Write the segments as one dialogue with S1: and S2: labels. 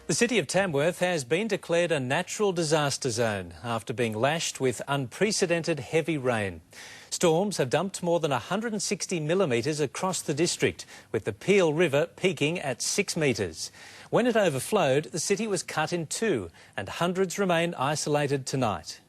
S1: The city of Tamworth has been declared a natural disaster zone after being lashed with unprecedented heavy rain. Storms have dumped more than 160 millimetres across the district, with the Peel River peaking at 6 metres. When it overflowed, the city was cut in two and hundreds remain isolated tonight.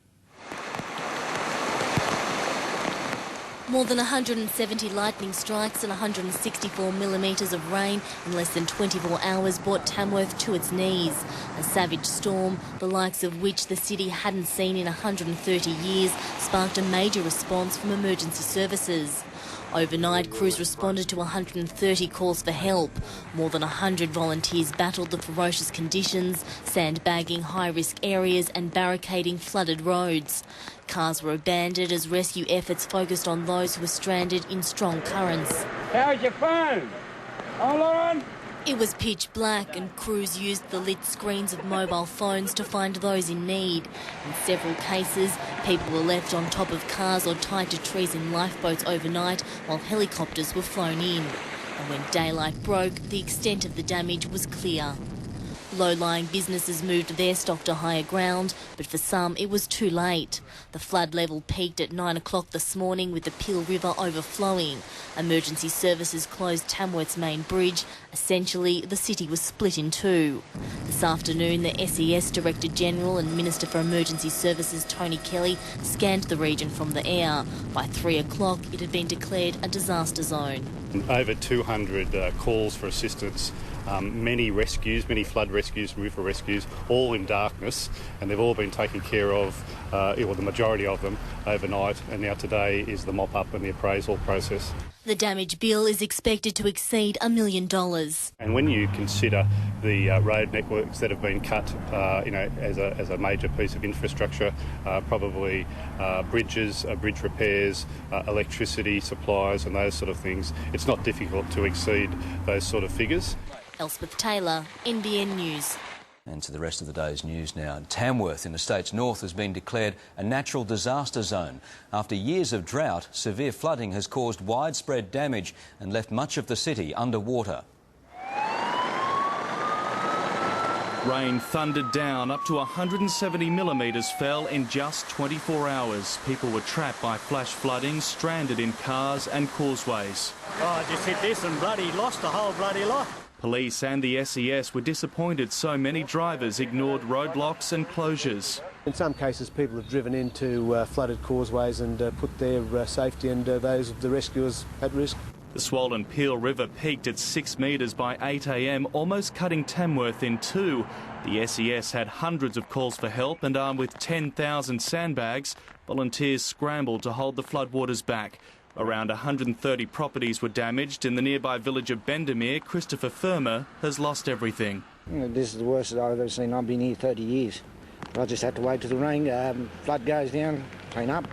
S2: More than 170 lightning strikes and 164 millimetres of rain in less than 24 hours brought Tamworth to its knees. A savage storm, the likes of which the city hadn't seen in 130 years, sparked a major response from emergency services. Overnight, crews responded to 130 calls for help. More than 100 volunteers battled the ferocious conditions, sandbagging high-risk areas and barricading flooded roads. Cars were abandoned as rescue efforts focused on those who were stranded in strong currents.
S3: How's your phone? Hold on.
S2: It was pitch black and crews used the lit screens of mobile phones to find those in need. In several cases, people were left on top of cars or tied to trees in lifeboats overnight while helicopters were flown in. And when daylight broke, the extent of the damage was clear. Low-lying businesses moved their stock to higher ground, but for some it was too late. The flood level peaked at 9 o'clock this morning with the Peel River overflowing. Emergency services closed Tamworth's main bridge. Essentially, the city was split in two. This afternoon, the SES Director General and Minister for Emergency Services Tony Kelly scanned the region from the air. By 3 o'clock, it had been declared a disaster zone.
S4: Over 200 calls for assistance. Many rescues, many flood rescues and river rescues, all in darkness, and they've all been taken care of, or the majority of them, overnight, and now today is the mop-up and the appraisal process.
S2: The damage bill is expected to exceed $1 million.
S4: And when you consider the road networks that have been cut, as a major piece of infrastructure, probably bridges, bridge repairs, electricity supplies and those sort of things, it's not difficult to exceed those sort of figures.
S2: Elspeth Taylor, NBN News.
S5: And to the rest of the day's news now. Tamworth in the state's north has been declared a natural disaster zone. After years of drought, severe flooding has caused widespread damage and left much of the city underwater.
S6: Rain thundered down. Up to 170 millimetres fell in just 24 hours. People were trapped by flash flooding, stranded in cars and causeways.
S3: Oh, I just hit this and bloody lost the whole bloody lot.
S6: Police and the SES were disappointed so many drivers ignored roadblocks and closures.
S7: In some cases, people have driven into flooded causeways and put their safety and those of the rescuers at risk.
S6: The swollen Peel River peaked at 6 metres by 8 a.m, almost cutting Tamworth in two. The SES had hundreds of calls for help and armed with 10,000 sandbags, volunteers scrambled to hold the floodwaters back. Around 130 properties were damaged. In the nearby village of Bendermere, Christopher Firmer has lost everything.
S8: This is the worst that I've ever seen. I've been here 30 years. I just had to wait till the rain, flood goes down, clean up,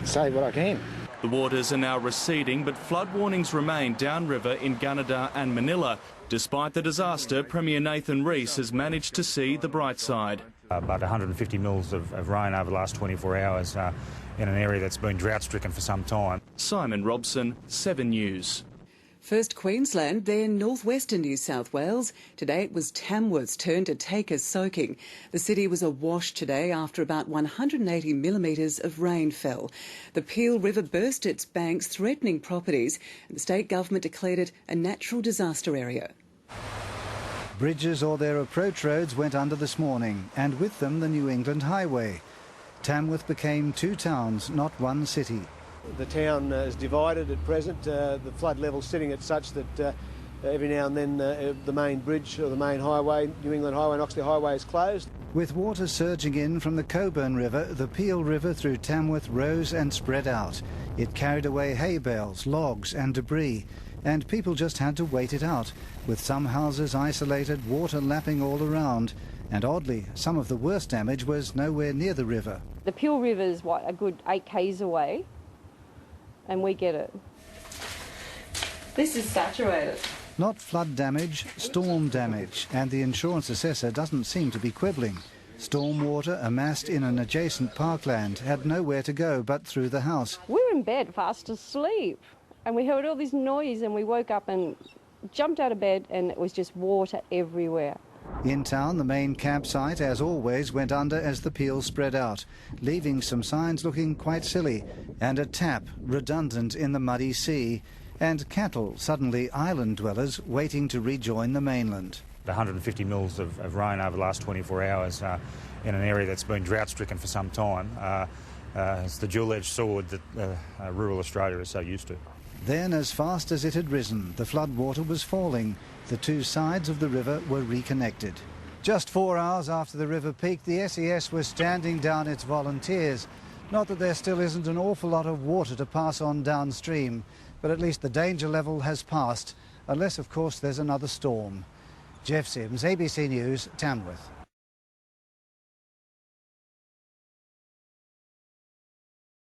S8: save what I can.
S6: The waters are now receding, but flood warnings remain downriver in Gunnedah and Manila. Despite the disaster, Premier Nathan Rees has managed to see the bright side.
S9: About 150 mils of rain over the last 24 hours in an area that's been drought-stricken for some time.
S6: Simon Robson, 7 News.
S10: First Queensland, then northwestern New South Wales. Today it was Tamworth's turn to take a soaking. The city was awash today after about 180 millimetres of rain fell. The Peel River burst its banks, threatening properties, and the state government declared it a natural disaster area.
S11: Bridges or their approach roads went under this morning, and with them the New England Highway. Tamworth became two towns, not one city.
S7: The town is divided at present. The flood level sitting at such that every now and then the main bridge or the main highway, New England Highway and Oxley Highway, is closed.
S11: With water surging in from the Coburn River, the Peel River through Tamworth rose and spread out. It carried away hay bales, logs and debris, and people just had to wait it out, with some houses isolated, water lapping all around. And oddly, some of the worst damage was nowhere near the river.
S12: The Peel River is, a good 8 k's away, and we get it.
S10: This is saturated.
S11: Not flood damage, storm damage, and the insurance assessor doesn't seem to be quibbling. Stormwater amassed in an adjacent parkland had nowhere to go but through the house.
S12: We were in bed fast asleep, and we heard all this noise, and we woke up and jumped out of bed, and it was just water everywhere.
S11: In town, the main campsite, as always, went under as the peel spread out, leaving some signs looking quite silly, and a tap redundant in the muddy sea, and cattle, suddenly island dwellers, waiting to rejoin the mainland.
S9: 150 mils of rain over the last 24 hours in an area that's been drought-stricken for some time. It's the dual-edged sword that rural Australia is so used to.
S11: Then, as fast as it had risen, the flood water was falling. The two sides of the river were reconnected. Just 4 hours after the river peaked, the SES was standing down its volunteers. Not that there still isn't an awful lot of water to pass on downstream, but at least the danger level has passed, unless, of course, there's another storm. Jeff Sims, ABC News, Tamworth.